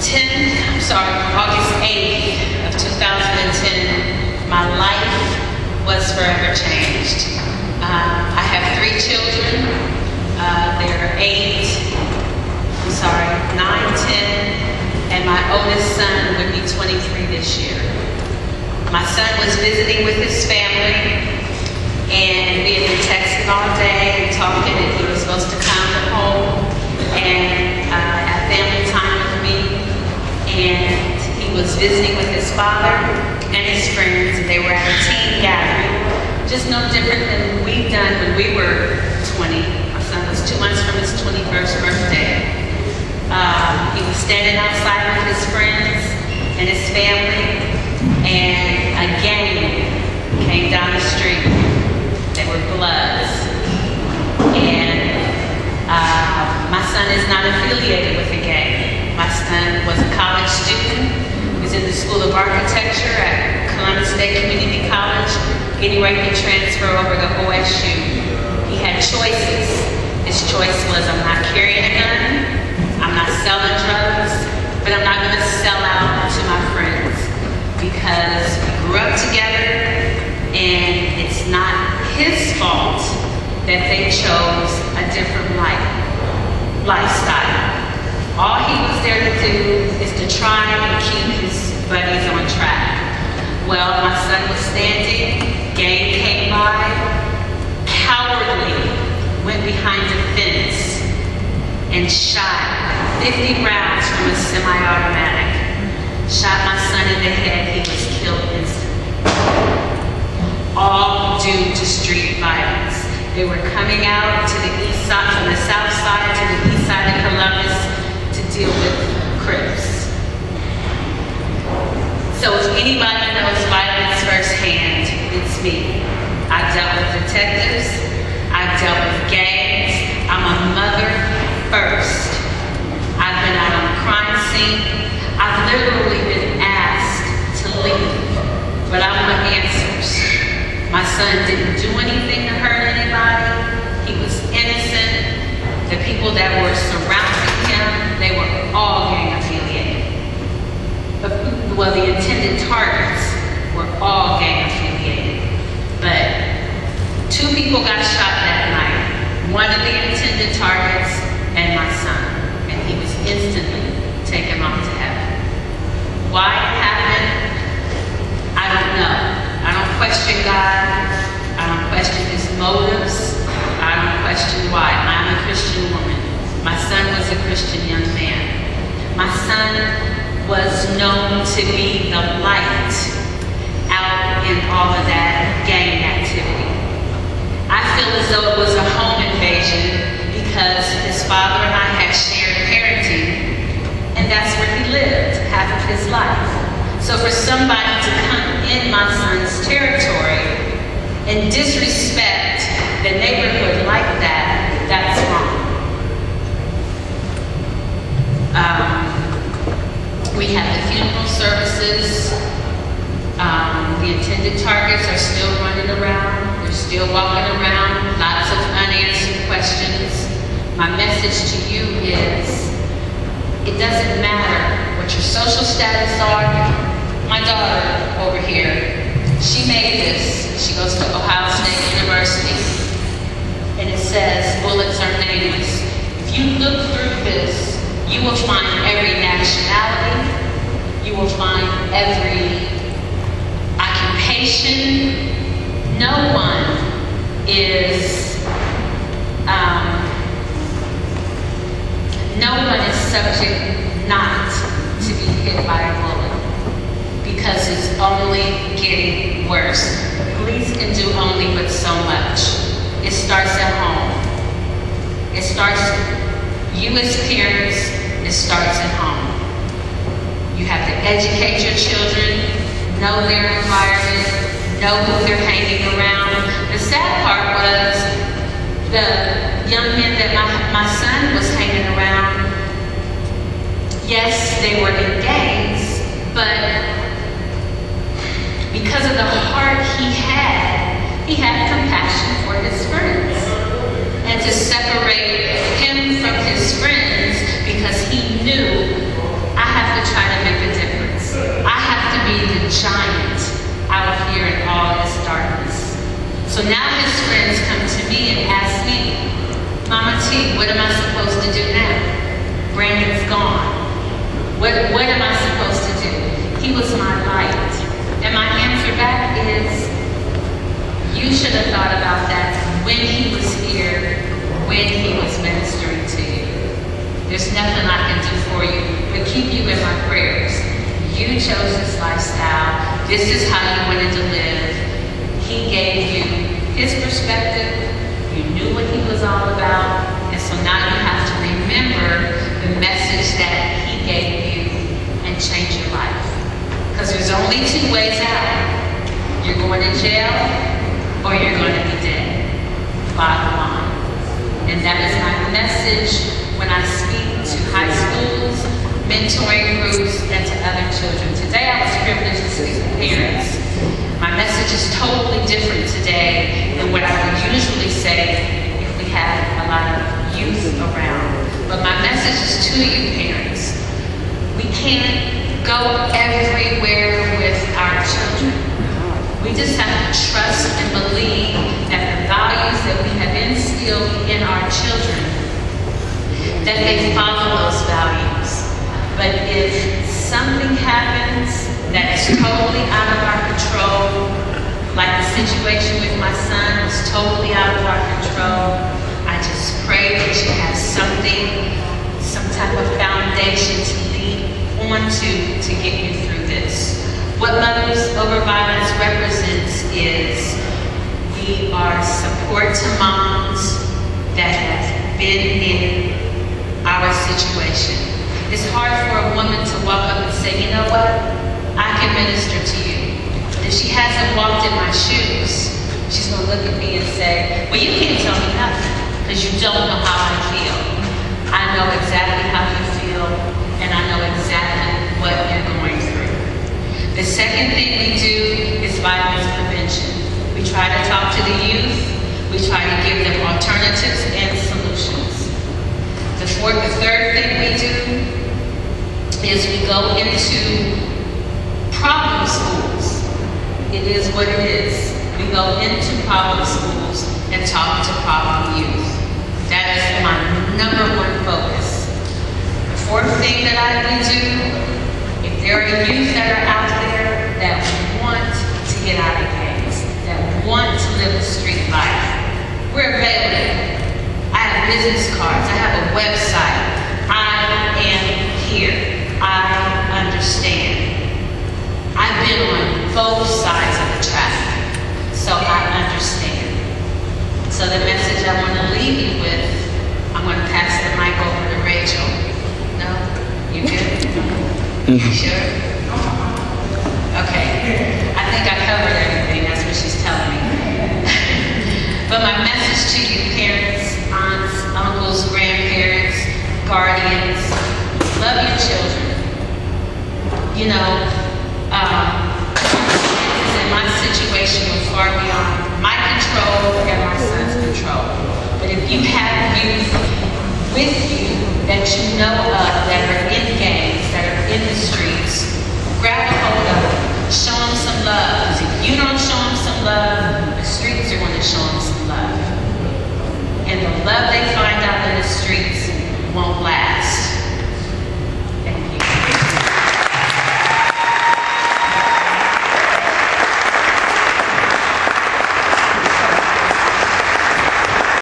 August 8th of 2010, my life was forever changed. I have 3 children. They're 9, 10, and my oldest son would be 23 this year. My son was visiting with his family, and we had been texting all day and talking, and he was supposed to come home and have family time with me. And he was visiting with his father and his friends, and they were at a teen gathering, just no different than we've done when we were 20. My son was 2 months from his 21st birthday. He was standing outside with his friends and his family, and a gang came down the street. They were Bloods. And my son is not affiliated with the gang. My son was a college student. He was in the School of Architecture at Columbus State Community College, getting ready to transfer over to OSU. He had choices. His choice was, I'm not carrying a gun, I'm not selling drugs, but I'm not going to sell out to my friends, because we grew up together, and it's not his fault that they chose a different lifestyle. All he was there to do is to try and keep his buddies on track. Well, my son was standing, gang came by, cowardly went behind a fence and shot 50 rounds from a semi-automatic. Shot my son in the head, he was killed instantly. All due to street violence. They were coming out to the east side, from the south side to the east side of Columbus, to deal with Crips. So if anybody knows violence firsthand, it's me. I dealt with detectives, I dealt with gangs, I'm a mother first. I've been out on the crime scene, I've literally been asked to leave, but I want answers. My son didn't do anything to hurt anybody, he was innocent. The people that were surrounding him, they were all gang affiliated. Well, the intended targets were all gang affiliated. But 2 people got shot that night. One of the intended targets and my son. And he was instantly taken on to heaven. Why it happened, I don't know. I don't question God. I don't question his motives. I don't question why. I'm a Christian woman. My son was a Christian young man. My son was known to be the light out in all of that gang activity. I feel as though it was a home invasion because his father and I had shared parenting, and that's where he lived half of his life. So for somebody to come in my son's territory and disrespect the neighborhood like that, that's wrong. We have the funeral services. The intended targets are still running around. They're still walking around. Lots of unanswered questions. My message to you is, it doesn't matter what your social status are. My daughter over here, she made this. She goes to Ohio State University, and it says, bullets are nameless. If you look through this, you will find every nationality, you will find every occupation. No one is subject not to be hit by a bullet, because it's only getting worse. Police can do only but so much. It starts at home. It starts, you as parents, it starts at home. You have to educate your children, know their environment, know who they're hanging around. The sad part was the young men that my son was hanging around, yes, they were in gangs, but because of the heart he had compassion for his friends. And to separate him from his friends because he knew I have to see, what am I supposed to do now? Brandon's gone. What am I supposed to do? He was my light. And my answer back is, you should have thought about that when he was here, when he was ministering to you. There's nothing I can do for you but keep you in my prayers. You chose this lifestyle. This is how you wanted to live. He gave you his perspective. You knew what he was all about. And so now you have to remember the message that he gave you and change your life. Because there's only two ways out. You're going to jail or you're going to be dead. Bottom line. And that is my message when I speak to high schools, mentoring groups, and to other children. Today I was privileged to speak to parents. My message is totally different today than what I would usually say if we had a lot of youth around. But my message is to you parents. We can't go everywhere with our children. We just have to trust and believe that the values that we have instilled in our children, that they follow those values. But if something happens that is totally out of our control, like the situation with my son was totally out of our control, I just pray that you have something, some type of foundation to lead onto to get you through this. What Mothers Over Violence represents is we are support to moms that have been in our situation. It's hard for a woman to walk up and say, you know what, I can minister to you. But if she hasn't walked in my shoes, she's gonna look at me and say, well, you can't tell me nothing because you don't know how I feel. I know exactly how you feel and I know exactly what you're going through. The second thing we do is violence prevention. We try to talk to the youth. We try to give them alternatives and solutions. The third thing we do is we go into problem schools. It is what it is. We go into problem schools and talk to problem youth. That is my #1 focus. The fourth thing that we do, if there are youth that are out there that want to get out of gangs, that want to live a street life, we're available. I have business cards. I have a website. I am here. I understand. I've been on both sides of the traffic, so I understand. So the message I want to leave you with, I'm going to pass the mic over to Rachel. No? You good? You sure? Okay. I think I covered everything. That's what she's telling me. But my message to you parents, aunts, uncles, grandparents, guardians, love your children. You know, in my situation was far beyond my control and my son's control. But if you have youth with you that you know of that are in gangs, that are in the streets, grab a hold of them, show them some love. Because if you don't show them some love, the streets are going to show them some love. And the love they find